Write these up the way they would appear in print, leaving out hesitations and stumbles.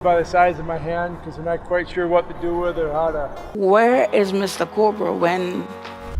by the size of my hand because I'm not quite sure what to do with or how to. Where is Mr. Cobra when...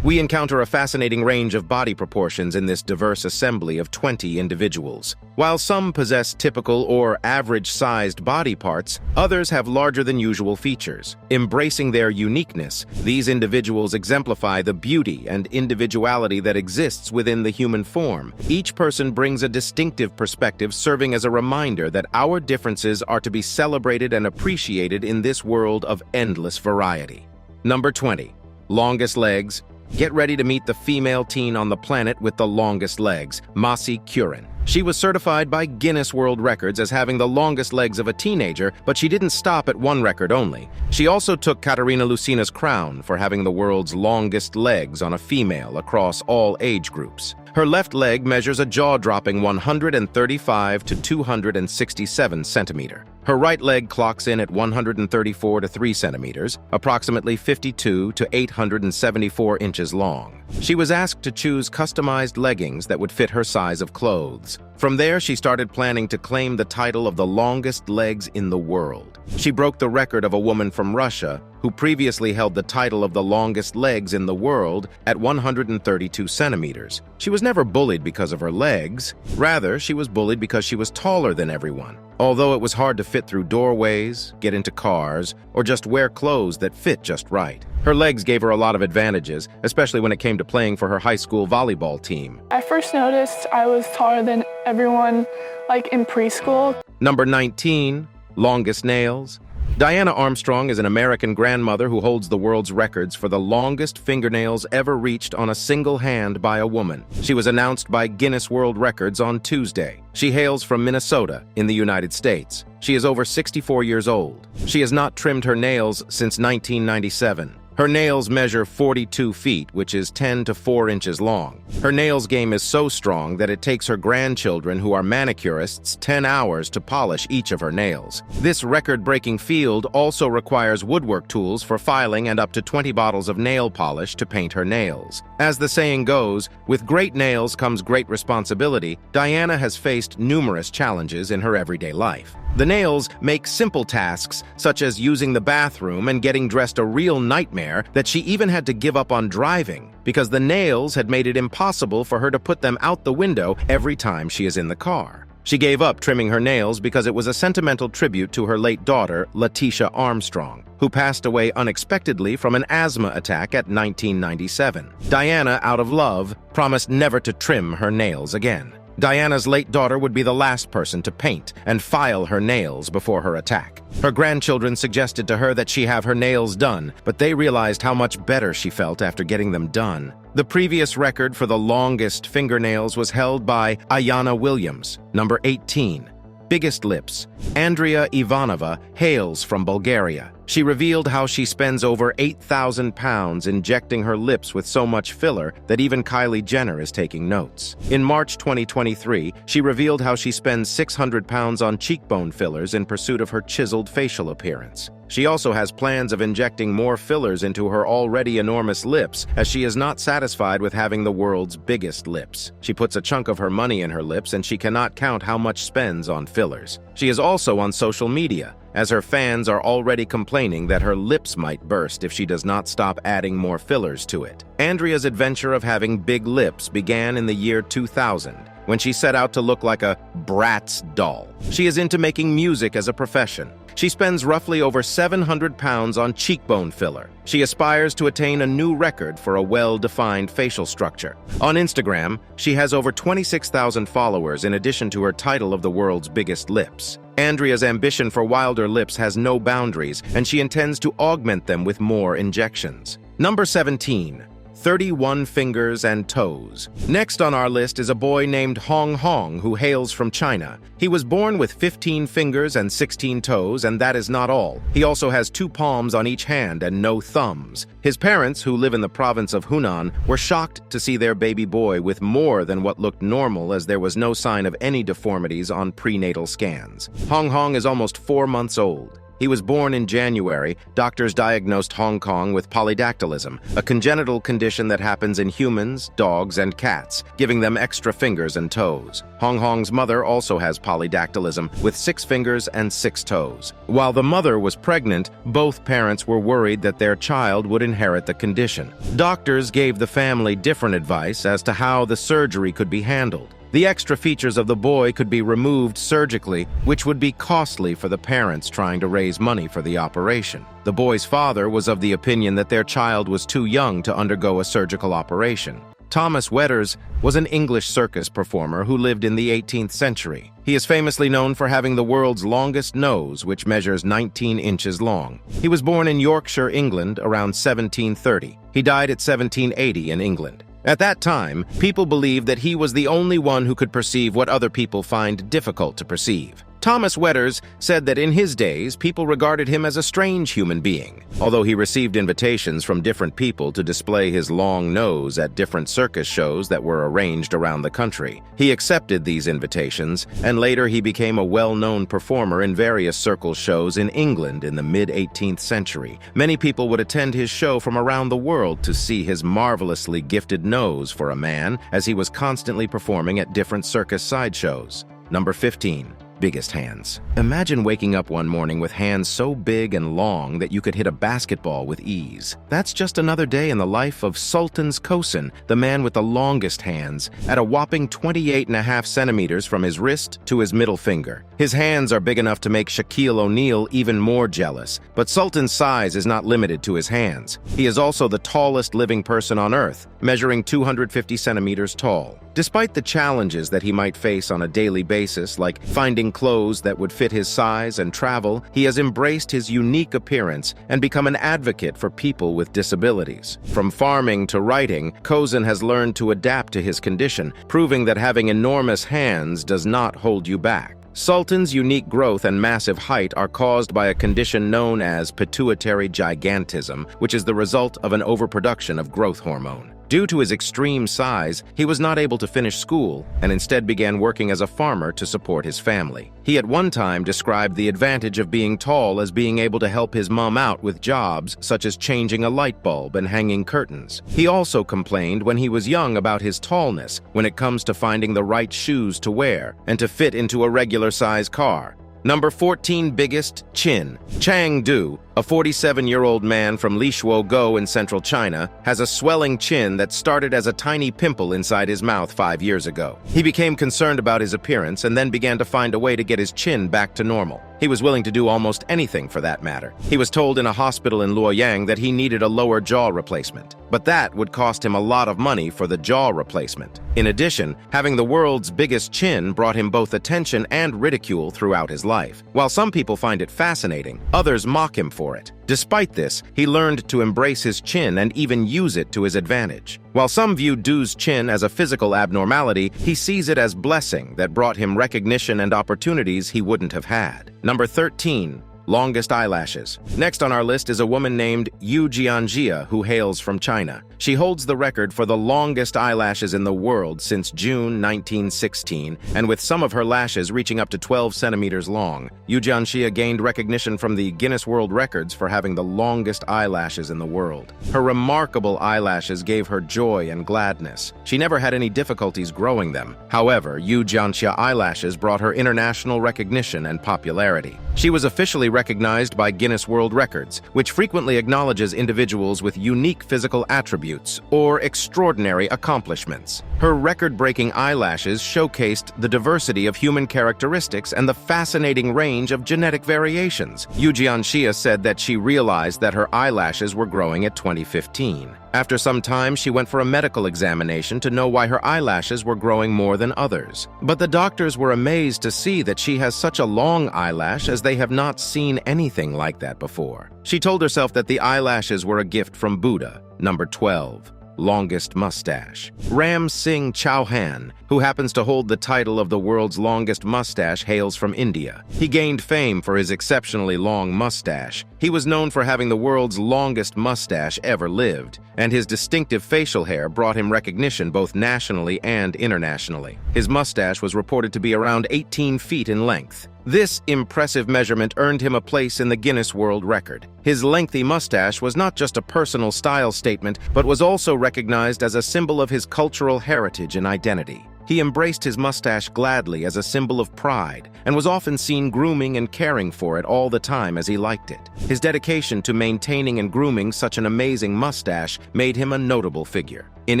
We encounter a fascinating range of body proportions in this diverse assembly of 20 individuals. While some possess typical or average-sized body parts, others have larger-than-usual features. Embracing their uniqueness, these individuals exemplify the beauty and individuality that exists within the human form. Each person brings a distinctive perspective, serving as a reminder that our differences are to be celebrated and appreciated in this world of endless variety. Number 20. Longest legs. Get ready to meet the female teen on the planet with the longest legs, Masi Curran. She was certified by Guinness World Records as having the longest legs of a teenager, but she didn't stop at one record only. She also took Katerina Lucina's crown for having the world's longest legs on a female across all age groups. Her left leg measures a jaw-dropping 135 to 267 centimeters. Her right leg clocks in at 134 to 3 centimeters, approximately 52 to 874 inches long. She was asked to choose customized leggings that would fit her size of clothes. From there, she started planning to claim the title of the longest legs in the world. She broke the record of a woman from Russia who previously held the title of the longest legs in the world at 132 centimeters. She was never bullied because of her legs. Rather, she was bullied because she was taller than everyone. Although it was hard to fit through doorways, get into cars, or just wear clothes that fit just right. Her legs gave her a lot of advantages, especially when it came to playing for her high school volleyball team. I first noticed I was taller than everyone, like in preschool. Number 19. Longest nails. Diana Armstrong is an American grandmother who holds the world's records for the longest fingernails ever reached on a single hand by a woman. She was announced by Guinness World Records on Tuesday. She hails from Minnesota in the United States. She is over 64 years old. She has not trimmed her nails since 1997. Her nails measure 42 feet, which is 10 to 4 inches long. Her nails game is so strong that it takes her grandchildren, who are manicurists, 10 hours to polish each of her nails. This record-breaking field also requires woodwork tools for filing and up to 20 bottles of nail polish to paint her nails. As the saying goes, with great nails comes great responsibility. Diana has faced numerous challenges in her everyday life. The nails make simple tasks, such as using the bathroom and getting dressed, a real nightmare that she even had to give up on driving because the nails had made it impossible for her to put them out the window every time she is in the car. She gave up trimming her nails because it was a sentimental tribute to her late daughter, Letitia Armstrong, who passed away unexpectedly from an asthma attack at 1997. Diana, out of love, promised never to trim her nails again. Diana's late daughter would be the last person to paint and file her nails before her attack. Her grandchildren suggested to her that she have her nails done, but they realized how much better she felt after getting them done. The previous record for the longest fingernails was held by Ayana Williams, number 18. Biggest lips. Andrea Ivanova hails from Bulgaria. She revealed how she spends over 8,000 pounds injecting her lips with so much filler that even Kylie Jenner is taking notes. In March 2023, she revealed how she spends 600 pounds on cheekbone fillers in pursuit of her chiseled facial appearance. She also has plans of injecting more fillers into her already enormous lips, as she is not satisfied with having the world's biggest lips. She puts a chunk of her money in her lips, and she cannot count how much spends on fillers. She is also on social media, as her fans are already complaining that her lips might burst if she does not stop adding more fillers to it. Andrea's adventure of having big lips began in the year 2000, when she set out to look like a Bratz doll. She is into making music as a profession. She spends roughly over 700 pounds on cheekbone filler. She aspires to attain a new record for a well-defined facial structure. On Instagram, she has over 26,000 followers in addition to her title of the world's biggest lips. Andrea's ambition for wilder lips has no boundaries, and she intends to augment them with more injections. Number 17. 31 fingers and toes. Next on our list is a boy named Hong Hong who hails from China. He was born with 15 fingers and 16 toes, and that is not all. He also has 2 palms on each hand and no thumbs. His parents, who live in the province of Hunan, were shocked to see their baby boy with more than what looked normal, as there was no sign of any deformities on prenatal scans. Hong Hong is almost 4 months old. He was born in January. Doctors diagnosed Hong Kong with polydactylism, a congenital condition that happens in humans, dogs, and cats, giving them extra fingers and toes. Hong Kong's mother also has polydactylism, with 6 fingers and 6 toes. While the mother was pregnant, both parents were worried that their child would inherit the condition. Doctors gave the family different advice as to how the surgery could be handled. The extra features of the boy could be removed surgically, which would be costly for the parents trying to raise money for the operation. The boy's father was of the opinion that their child was too young to undergo a surgical operation. Thomas Wetters was an English circus performer who lived in the 18th century. He is famously known for having the world's longest nose, which measures 19 inches long. He was born in Yorkshire, England, around 1730. He died at 1780 in England. At that time, people believed that he was the only one who could perceive what other people find difficult to perceive. Thomas Wetters said that in his days, people regarded him as a strange human being. Although he received invitations from different people to display his long nose at different circus shows that were arranged around the country, he accepted these invitations, and later he became a well-known performer in various circus shows in England in the mid-18th century. Many people would attend his show from around the world to see his marvelously gifted nose for a man, as he was constantly performing at different circus sideshows. Number 15. Biggest hands. Imagine waking up one morning with hands so big and long that you could hit a basketball with ease. That's just another day in the life of Sultan Kosin, the man with the longest hands, at a whopping 28.5 centimeters from his wrist to his middle finger. His hands are big enough to make Shaquille O'Neal even more jealous, but Sultan's size is not limited to his hands. He is also the tallest living person on Earth, measuring 250 centimeters tall. Despite the challenges that he might face on a daily basis, like finding clothes that would fit his size and travel, he has embraced his unique appearance and become an advocate for people with disabilities. From farming to writing, Kosin has learned to adapt to his condition, proving that having enormous hands does not hold you back. Sultan's unique growth and massive height are caused by a condition known as pituitary gigantism, which is the result of an overproduction of growth hormone. Due to his extreme size, he was not able to finish school and instead began working as a farmer to support his family. He at one time described the advantage of being tall as being able to help his mom out with jobs such as changing a light bulb and hanging curtains. He also complained when he was young about his tallness when it comes to finding the right shoes to wear and to fit into a regular-size car. Number 14. Biggest chin. Chang Du, a 47-year-old man from Lishuo-go in central China, has a swelling chin that started as a tiny pimple inside his mouth 5 years ago. He became concerned about his appearance and then began to find a way to get his chin back to normal. He was willing to do almost anything for that matter. He was told in a hospital in Luoyang that he needed a lower jaw replacement, but that would cost him a lot of money for the jaw replacement. In addition, having the world's biggest chin brought him both attention and ridicule throughout his life. While some people find it fascinating, others mock him for it. Despite this, he learned to embrace his chin and even use it to his advantage. While some view Du's chin as a physical abnormality, he sees it as blessing that brought him recognition and opportunities he wouldn't have had. Number 13. Longest eyelashes. Next on our list is a woman named Yu Jianjia who hails from China. She holds the record for the longest eyelashes in the world since June 1916, and with some of her lashes reaching up to 12 centimeters long. Yu Jianjia gained recognition from the Guinness World Records for having the longest eyelashes in the world. Her remarkable eyelashes gave her joy and gladness. She never had any difficulties growing them. However, Yu Jianjia eyelashes brought her international recognition and popularity. She was officially recognized by Guinness World Records, which frequently acknowledges individuals with unique physical attributes or extraordinary accomplishments. Her record-breaking eyelashes showcased the diversity of human characteristics and the fascinating range of genetic variations. Yu Jianxia said that she realized that her eyelashes were growing at 2015. After some time, she went for a medical examination to know why her eyelashes were growing more than others. But the doctors were amazed to see that she has such a long eyelash, as they have not seen anything like that before. She told herself that the eyelashes were a gift from Buddha. Number 12. Longest mustache. Ram Singh Chauhan, who happens to hold the title of the world's longest mustache, hails from India. He gained fame for his exceptionally long mustache. He was known for having the world's longest mustache ever lived, and his distinctive facial hair brought him recognition both nationally and internationally. His mustache was reported to be around 18 feet in length. This impressive measurement earned him a place in the Guinness World Record. His lengthy mustache was not just a personal style statement, but was also recognized as a symbol of his cultural heritage and identity. He embraced his mustache gladly as a symbol of pride, and was often seen grooming and caring for it all the time as he liked it. His dedication to maintaining and grooming such an amazing mustache made him a notable figure. In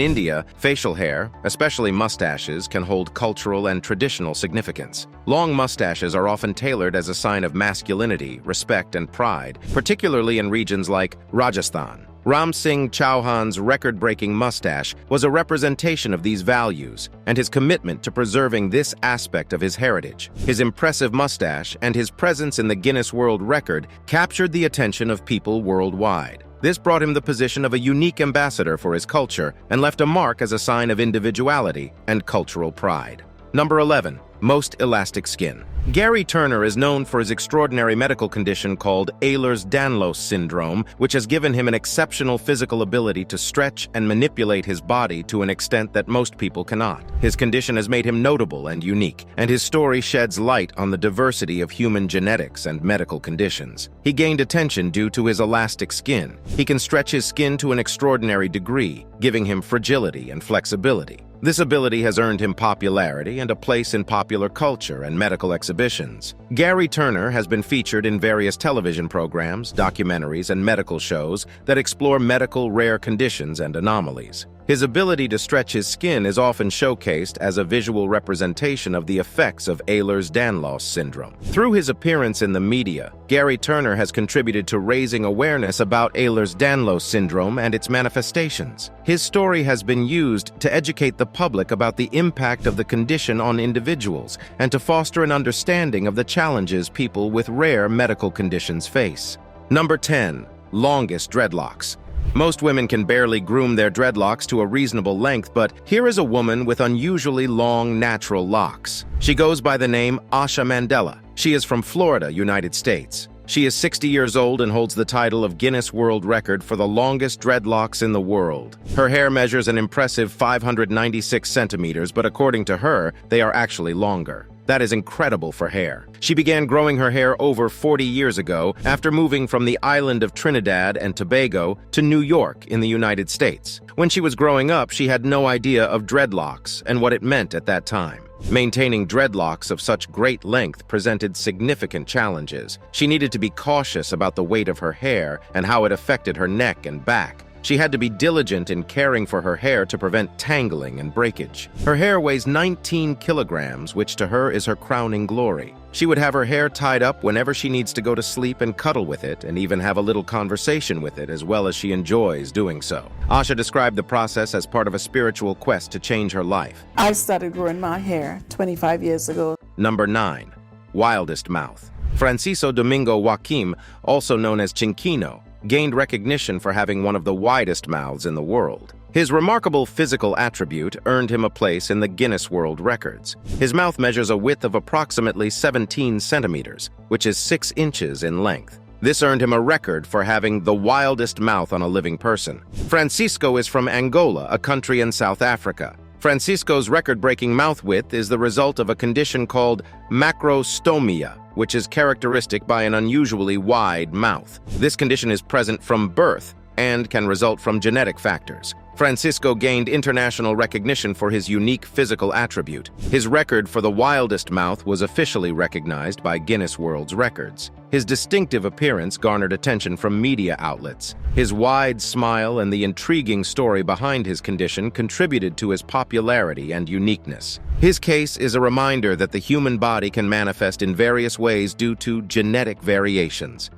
India, facial hair, especially mustaches, can hold cultural and traditional significance. Long mustaches are often tailored as a sign of masculinity, respect, and pride, particularly in regions like Rajasthan. Ram Singh Chauhan's record-breaking mustache was a representation of these values and his commitment to preserving this aspect of his heritage. His impressive mustache and his presence in the Guinness World Record captured the attention of people worldwide. This brought him the position of a unique ambassador for his culture and left a mark as a sign of individuality and cultural pride. Number 11. Most elastic skin. Gary Turner is known for his extraordinary medical condition called Ehlers-Danlos syndrome, which has given him an exceptional physical ability to stretch and manipulate his body to an extent that most people cannot. His condition has made him notable and unique, and his story sheds light on the diversity of human genetics and medical conditions. He gained attention due to his elastic skin. He can stretch his skin to an extraordinary degree, giving him fragility and flexibility. This ability has earned him popularity and a place in popular culture and medical exhibitions. Gary Turner has been featured in various television programs, documentaries, and medical shows that explore medical rare conditions and anomalies. His ability to stretch his skin is often showcased as a visual representation of the effects of Ehlers-Danlos syndrome. Through his appearance in the media, Gary Turner has contributed to raising awareness about Ehlers-Danlos syndrome and its manifestations. His story has been used to educate the public about the impact of the condition on individuals and to foster an understanding of the challenges people with rare medical conditions face. Number 10. Longest dreadlocks. Most women can barely groom their dreadlocks to a reasonable length, but here is a woman with unusually long natural locks. She goes by the name Asha Mandela. She is from Florida, United States. She is 60 years old and holds the title of Guinness World Record for the longest dreadlocks in the world. Her hair measures an impressive 596 centimeters, but according to her, they are actually longer. That is incredible for hair. She began growing her hair over 40 years ago after moving from the island of Trinidad and Tobago to New York in the United States. When she was growing up, she had no idea of dreadlocks and what it meant at that time. Maintaining dreadlocks of such great length presented significant challenges. She needed to be cautious about the weight of her hair and how it affected her neck and back. She had to be diligent in caring for her hair to prevent tangling and breakage. Her hair weighs 19 kilograms, which to her is her crowning glory. She would have her hair tied up whenever she needs to go to sleep and cuddle with it, and even have a little conversation with it, as well as she enjoys doing so. Asha described the process as part of a spiritual quest to change her life. I started growing my hair 25 years ago. Number 9. Wildest Mouth. Francisco Domingo Joaquim, also known as Chinquino, gained recognition for having one of the widest mouths in the world. His remarkable physical attribute earned him a place in the Guinness World Records. His mouth measures a width of approximately 17 centimeters, which is 6 inches in length. This earned him a record for having the wildest mouth on a living person. Francisco is from Angola, a country in South Africa. Francisco's record-breaking mouth width is the result of a condition called macrostomia, which is characteristic by an unusually wide mouth. This condition is present from birth and can result from genetic factors. Francisco gained international recognition for his unique physical attribute. His record for the wildest mouth was officially recognized by Guinness World Records. His distinctive appearance garnered attention from media outlets. His wide smile and the intriguing story behind his condition contributed to his popularity and uniqueness. His case is a reminder that the human body can manifest in various ways due to genetic variations.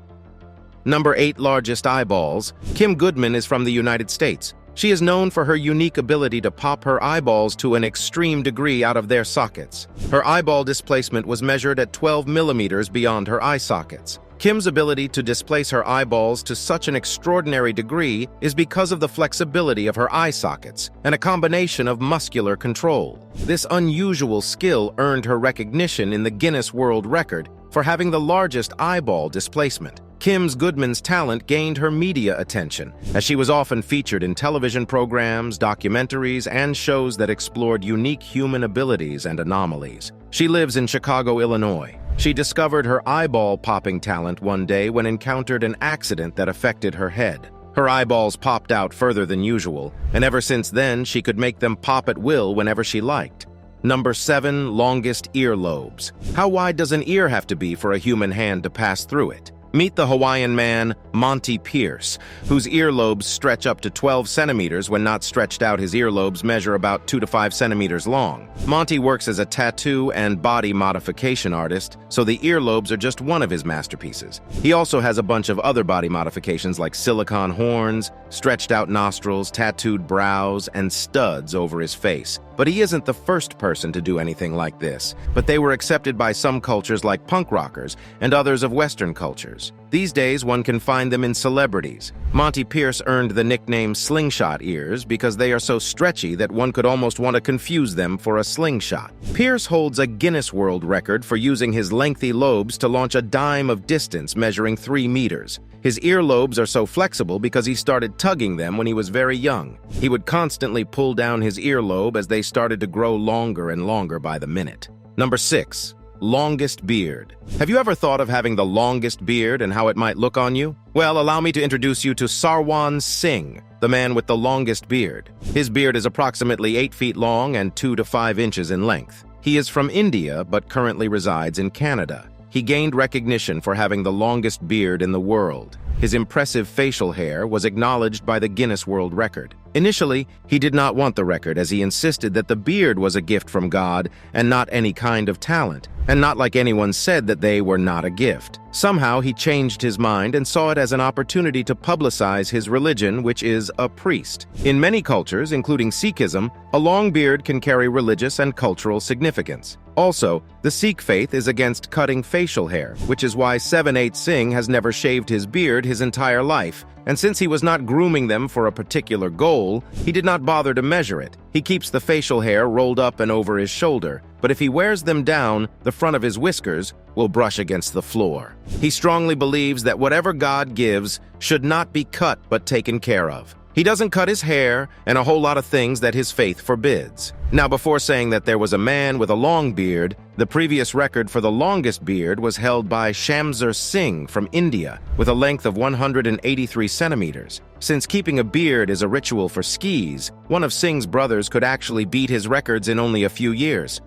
Number 8. Largest eyeballs. Kim Goodman is from the United States. She is known for her unique ability to pop her eyeballs to an extreme degree out of their sockets. Her eyeball displacement was measured at 12 millimeters beyond her eye sockets. Kim's ability to displace her eyeballs to such an extraordinary degree is because of the flexibility of her eye sockets and a combination of muscular control. This unusual skill earned her recognition in the Guinness World Record for having the largest eyeball displacement. Goodman's talent gained her media attention, as she was often featured in television programs, documentaries, and shows that explored unique human abilities and anomalies. She lives in Chicago, Illinois. She discovered her eyeball-popping talent one day when encountered an accident that affected her head. Her eyeballs popped out further than usual, and ever since then, she could make them pop at will whenever she liked. Number 7, longest earlobes. How wide does an ear have to be for a human hand to pass through it? Meet the Hawaiian man, Monty Pierce, whose earlobes stretch up to 12 centimeters when not stretched out. His earlobes measure about 2 to 5 centimeters long. Monty works as a tattoo and body modification artist, so the earlobes are just one of his masterpieces. He also has a bunch of other body modifications like silicone horns, stretched out nostrils, tattooed brows, and studs over his face. But he isn't the first person to do anything like this, but they were accepted by some cultures like punk rockers and others of Western cultures. These days, one can find them in celebrities. Monty Pierce earned the nickname slingshot ears because they are so stretchy that one could almost want to confuse them for a slingshot. Pierce holds a Guinness World Record for using his lengthy lobes to launch a dime of distance measuring 3 meters. His earlobes are so flexible because he started tugging them when he was very young. He would constantly pull down his earlobe as they started to grow longer and longer by the minute. Number 6. Longest beard. Have you ever thought of having the longest beard and how it might look on you? Well, allow me to introduce you to Sarwan Singh, the man with the longest beard. His beard is approximately 8 feet long and 2 to 5 inches in length. He is from India but currently resides in Canada. He gained recognition for having the longest beard in the world. His impressive facial hair was acknowledged by the Guinness World Record. Initially, he did not want the record as he insisted that the beard was a gift from God and not any kind of talent, and not like anyone said that they were not a gift. Somehow, he changed his mind and saw it as an opportunity to publicize his religion, which is a priest. In many cultures, including Sikhism, a long beard can carry religious and cultural significance. Also, the Sikh faith is against cutting facial hair, which is why 7/8 Singh has never shaved his beard his entire life. And since he was not grooming them for a particular goal, he did not bother to measure it. He keeps the facial hair rolled up and over his shoulder, but if he wears them down, the front of his whiskers will brush against the floor. He strongly believes that whatever God gives should not be cut but taken care of. He doesn't cut his hair and a whole lot of things that his faith forbids. Now, before saying that there was a man with a long beard, the previous record for the longest beard was held by Shamsur Singh from India, with a length of 183 centimeters. Since keeping a beard is a ritual for skis, one of Singh's brothers could actually beat his records in only a few years.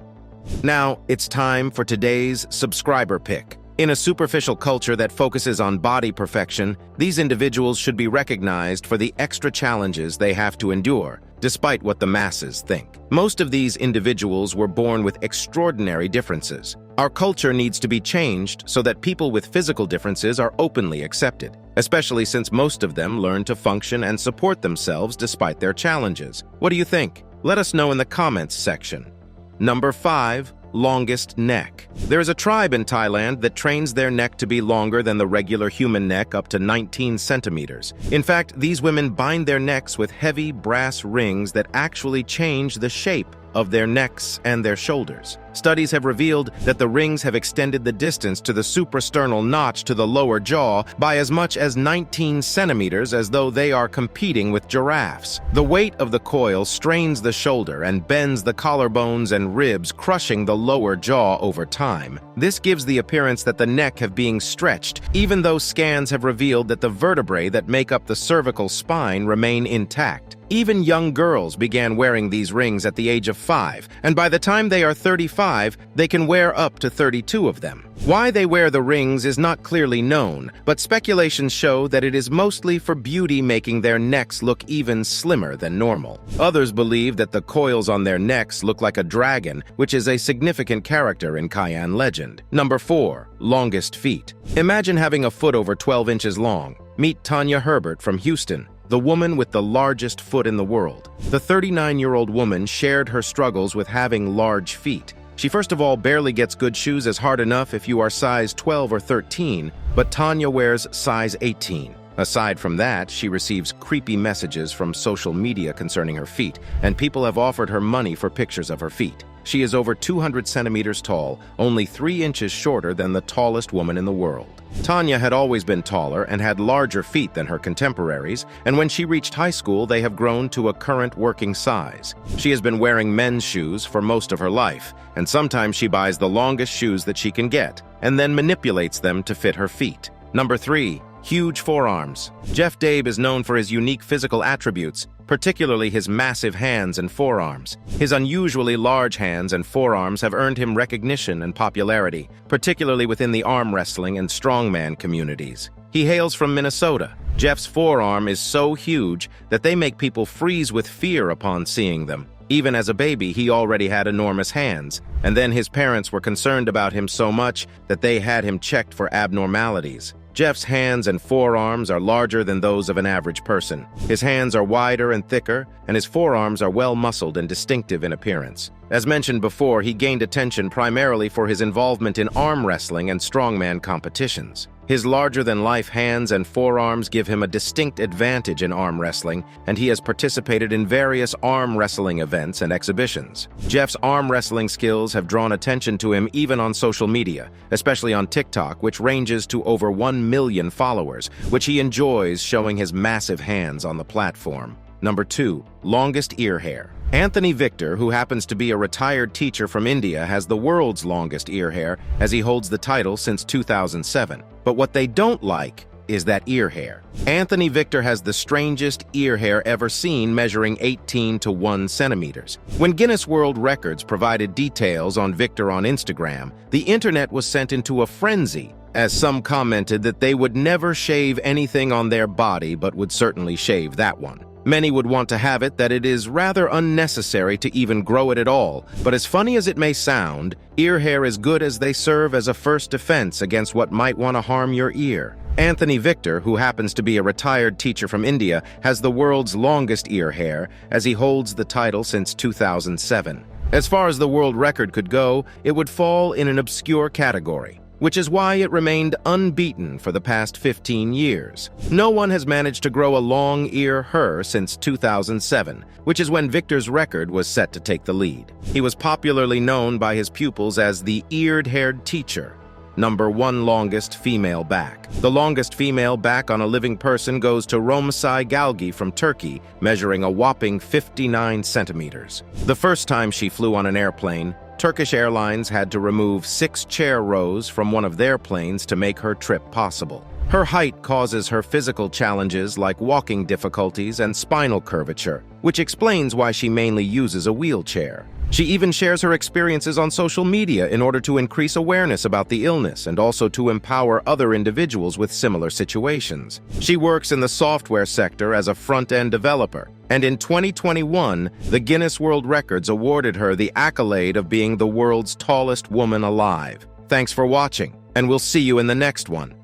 Now, it's time for today's subscriber pick. In a superficial culture that focuses on body perfection, these individuals should be recognized for the extra challenges they have to endure, despite what the masses think. Most of these individuals were born with extraordinary differences. Our culture needs to be changed so that people with physical differences are openly accepted, especially since most of them learn to function and support themselves despite their challenges. What do you think? Let us know in the comments section. Number 5. Longest neck. There is a tribe in Thailand that trains their neck to be longer than the regular human neck, up to 19 centimeters. In fact, these women bind their necks with heavy brass rings that actually change the shape of their necks and their shoulders. Studies have revealed that the rings have extended the distance to the suprasternal notch to the lower jaw by as much as 19 centimeters, as though they are competing with giraffes. The weight of the coil strains the shoulder and bends the collarbones and ribs, crushing the lower jaw over time. This gives the appearance that the neck have being stretched, even though scans have revealed that the vertebrae that make up the cervical spine remain intact. Even young girls began wearing these rings at the age of 5, and by the time they are 35, they can wear up to 32 of them. Why they wear the rings is not clearly known, but speculations show that it is mostly for beauty, making their necks look even slimmer than normal. Others believe that the coils on their necks look like a dragon, which is a significant character in Cayenne legend. Number 4. Longest feet. Imagine having a foot over 12 inches long. Meet Tanya Herbert from Houston, the woman with the largest foot in the world. The 39-year-old woman shared her struggles with having large feet. She first of all barely gets good shoes as hard enough if you are size 12 or 13, but Tanya wears size 18. Aside from that, she receives creepy messages from social media concerning her feet, and people have offered her money for pictures of her feet. She is over 200 centimeters tall, only 3 inches shorter than the tallest woman in the world. Tanya had always been taller and had larger feet than her contemporaries, and when she reached high school, they have grown to a current working size. She has been wearing men's shoes for most of her life, and sometimes she buys the longest shoes that she can get, and then manipulates them to fit her feet. Number 3. Huge forearms. Jeff Dabe is known for his unique physical attributes, particularly his massive hands and forearms. His unusually large hands and forearms have earned him recognition and popularity, particularly within the arm wrestling and strongman communities. He hails from Minnesota. Jeff's forearm is so huge that they make people freeze with fear upon seeing them. Even as a baby, he already had enormous hands, and then his parents were concerned about him so much that they had him checked for abnormalities. Jeff's hands and forearms are larger than those of an average person. His hands are wider and thicker, and his forearms are well-muscled and distinctive in appearance. As mentioned before, he gained attention primarily for his involvement in arm wrestling and strongman competitions. His larger-than-life hands and forearms give him a distinct advantage in arm wrestling, and he has participated in various arm wrestling events and exhibitions. Jeff's arm wrestling skills have drawn attention to him even on social media, especially on TikTok, which ranges to over 1 million followers, which he enjoys showing his massive hands on the platform. Number 2. Longest ear hair. Anthony Victor, who happens to be a retired teacher from India, has the world's longest ear hair, as he holds the title since 2007. But what they don't like is that ear hair. Anthony Victor has the strangest ear hair ever seen, measuring 18 to 1 centimeters. When Guinness World Records provided details on Victor on Instagram, the internet was sent into a frenzy, as some commented that they would never shave anything on their body but would certainly shave that one. Many would want to have it that it is rather unnecessary to even grow it at all, but as funny as it may sound, ear hair is good as they serve as a first defense against what might want to harm your ear. Anthony Victor, who happens to be a retired teacher from India, has the world's longest ear hair, as he holds the title since 2007. As far as the world record could go, it would fall in an obscure category, which is why it remained unbeaten for the past 15 years. No one has managed to grow a long ear hair since 2007, which is when Victor's record was set to take the lead. He was popularly known by his pupils as the eared-haired teacher. Number 1. Longest female back. The longest female back on a living person goes to Romsay Galgi from Turkey, measuring a whopping 59 centimeters. The first time she flew on an airplane, Turkish Airlines had to remove 6 chair rows from one of their planes to make her trip possible. Her height causes her physical challenges like walking difficulties and spinal curvature, which explains why she mainly uses a wheelchair. She even shares her experiences on social media in order to increase awareness about the illness and also to empower other individuals with similar situations. She works in the software sector as a front-end developer, and in 2021, the Guinness World Records awarded her the accolade of being the world's tallest woman alive. Thanks for watching, and we'll see you in the next one.